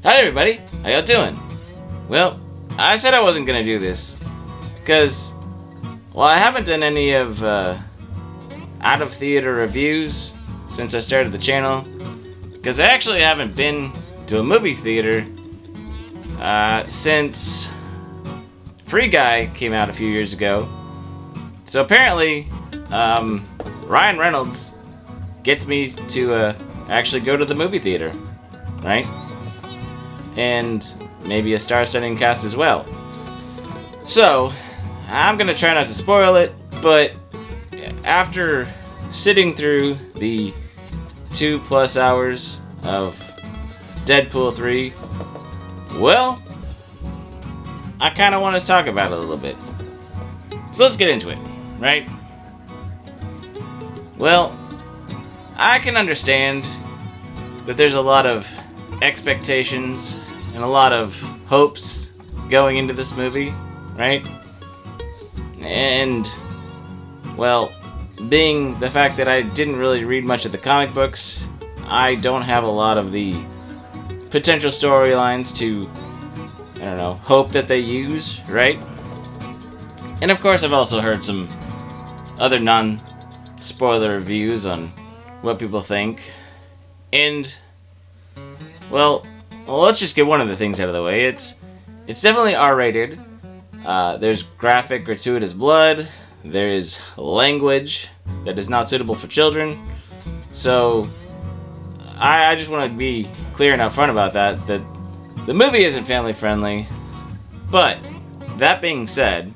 Howdy everybody, how y'all doing? Well, I said I wasn't gonna do this because, well, I haven't done any of out of theater reviews since I started the channel, because I actually haven't been to a movie theater since Free Guy came out a few years ago. So apparently, Ryan Reynolds gets me to actually go to the movie theater, right? And maybe a star-studding cast as well. So, I'm gonna try not to spoil it, but after sitting through the 2+ hours of Deadpool 3, well, I kind of want to talk about it a little bit. So let's get into it, right? Well, I can understand that there's a lot of expectations and a lot of hopes going into this movie, right? And, well, being the fact that I didn't really read much of the comic books, I don't have a lot of the potential storylines to, I don't know, hope that they use, right? And of course I've also heard some other non-spoiler reviews on what people think. And, well, let's just get one of the things out of the way. It's definitely R-rated. There's graphic, gratuitous blood. There is language that is not suitable for children. So, I just want to be clear and upfront about that the movie isn't family friendly. But, that being said,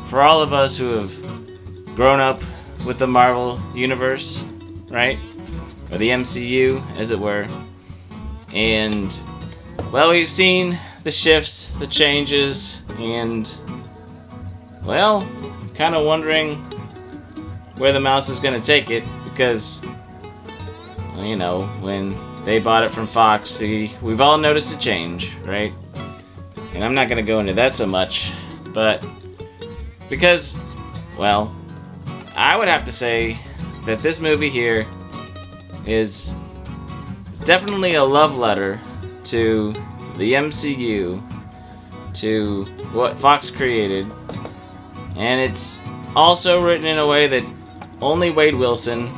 for all of us who have grown up with the Marvel Universe, right? Or the MCU, as it were. And, well, we've seen the shifts, the changes, and, well, kind of wondering where the mouse is going to take it, because, well, you know, when they bought it from Fox, we've all noticed a change, right? And I'm not going to go into that so much, but because, well, I would have to say that this movie here is definitely a love letter to the MCU, to what Fox created, and it's also written in a way that only Wade Wilson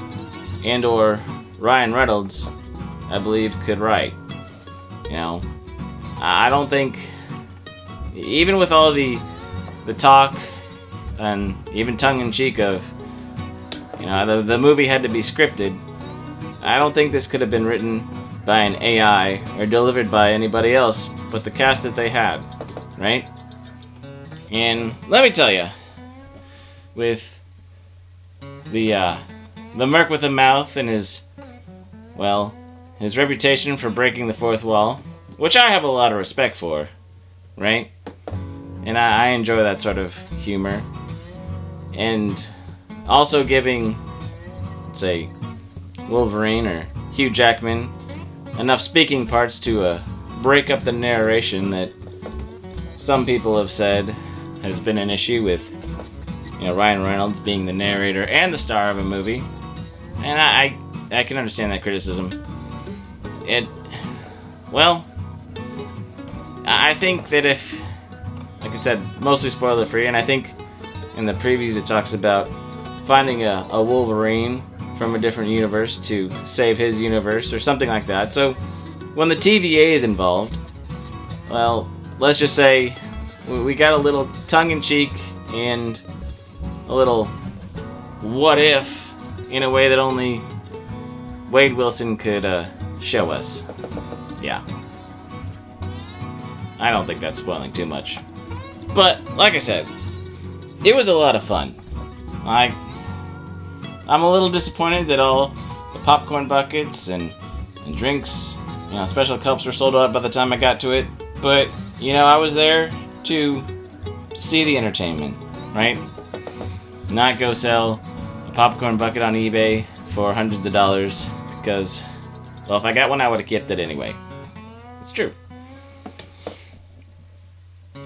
and or Ryan Reynolds, I believe, could write. You know, I don't think, even with all the talk and even tongue-in-cheek of, you know, the movie had to be scripted, I don't think this could have been written by an AI or delivered by anybody else but the cast that they had, right? And let me tell you, with the Merc with a Mouth and his reputation for breaking the fourth wall, which I have a lot of respect for, right? And I enjoy that sort of humor. And also giving, let's say, Wolverine or Hugh Jackman enough speaking parts to break up the narration that some people have said has been an issue with, you know, Ryan Reynolds being the narrator and the star of a movie. And I can understand that criticism. Well, I think that if, like I said, mostly spoiler free, and I think in the previews it talks about finding a Wolverine from a different universe to save his universe or something like that. So when the TVA is involved, well, let's just say we got a little tongue-in-cheek and a little what if in a way that only Wade Wilson could show us. Yeah. I don't think that's spoiling too much. But, like I said, it was a lot of fun. I'm a little disappointed that all the popcorn buckets and drinks, you know, special cups were sold out by the time I got to it. But, you know, I was there to see the entertainment, right? Not go sell a popcorn bucket on eBay for hundreds of dollars because, well, if I got one, I would have kept it anyway. It's true.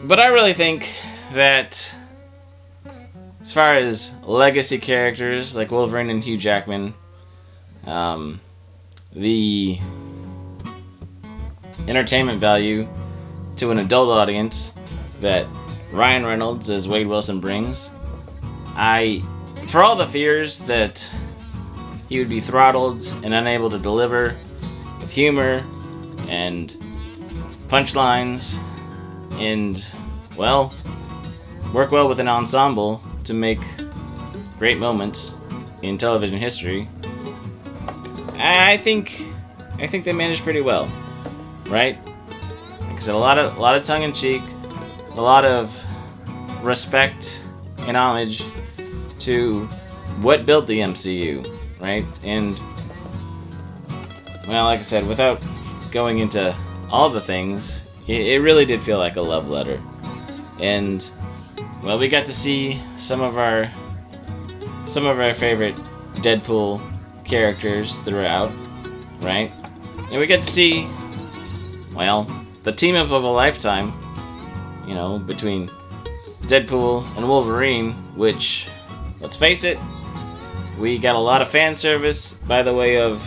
But I really think that as far as legacy characters like Wolverine and Hugh Jackman, the entertainment value to an adult audience that Ryan Reynolds as Wade Wilson brings. For all the fears that he would be throttled and unable to deliver with humor and punchlines and, well, work well with an ensemble to make great moments in television history, I think they managed pretty well, right? Like I said, a lot of tongue-in-cheek, a lot of respect and homage to what built the MCU, right? And, well, like I said, without going into all the things, it really did feel like a love letter. And, well, we got to see some of our favorite Deadpool characters throughout, right? And we get to see, well, the team up of a lifetime, you know, between Deadpool and Wolverine, which, let's face it, we got a lot of fan service by the way of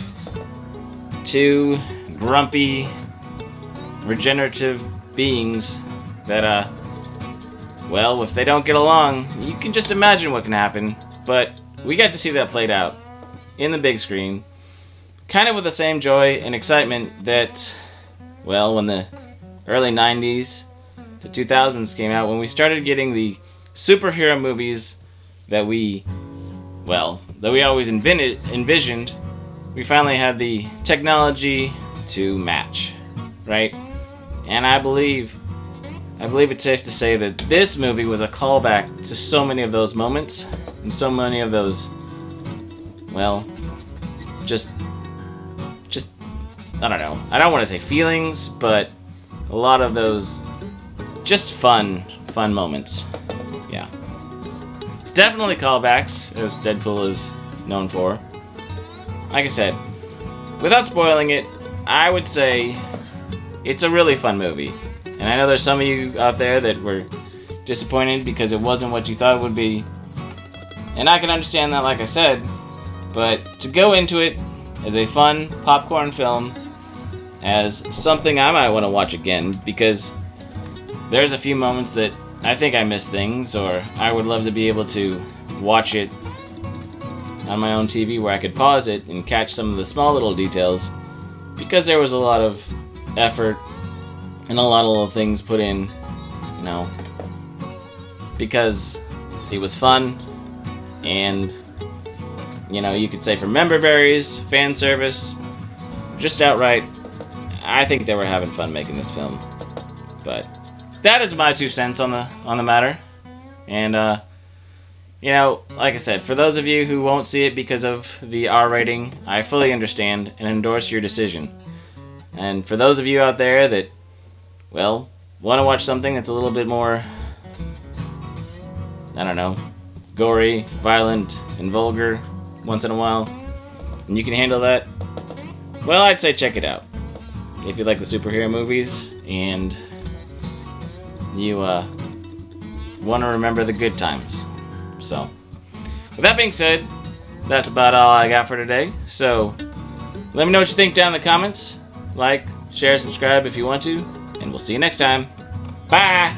two grumpy, regenerative beings that, well, if they don't get along, you can just imagine what can happen. But we got to see that played out in the big screen, kind of with the same joy and excitement that, well, when the early 90s to 2000s came out, when we started getting the superhero movies that we always envisioned, we finally had the technology to match, right? And I believe it's safe to say that this movie was a callback to so many of those moments and so many of those, well, just I don't know. I don't want to say feelings, but a lot of those just fun moments. Yeah. Definitely callbacks, as Deadpool is known for. Like I said, without spoiling it, I would say it's a really fun movie. And I know there's some of you out there that were disappointed because it wasn't what you thought it would be. And I can understand that, like I said. But to go into it as a fun popcorn film, as something I might want to watch again, because there's a few moments that I think I missed things, or I would love to be able to watch it on my own TV where I could pause it and catch some of the small little details, because there was a lot of effort and a lot of little things put in, you know, because it was fun, and, you know, you could say for member berries, fan service, just outright, I think they were having fun making this film. But that is my 2 cents on the matter. And you know, like I said, for those of you who won't see it because of the R rating, I fully understand and endorse your decision. And for those of you out there that, well, want to watch something that's a little bit more, I don't know, gory, violent, and vulgar once in a while, and you can handle that, well, I'd say check it out. If you like the superhero movies and you want to remember the good times. So, with that being said, that's about all I got for today. So, let me know what you think down in the comments. Like, share, subscribe if you want to, and we'll see you next time. Bye!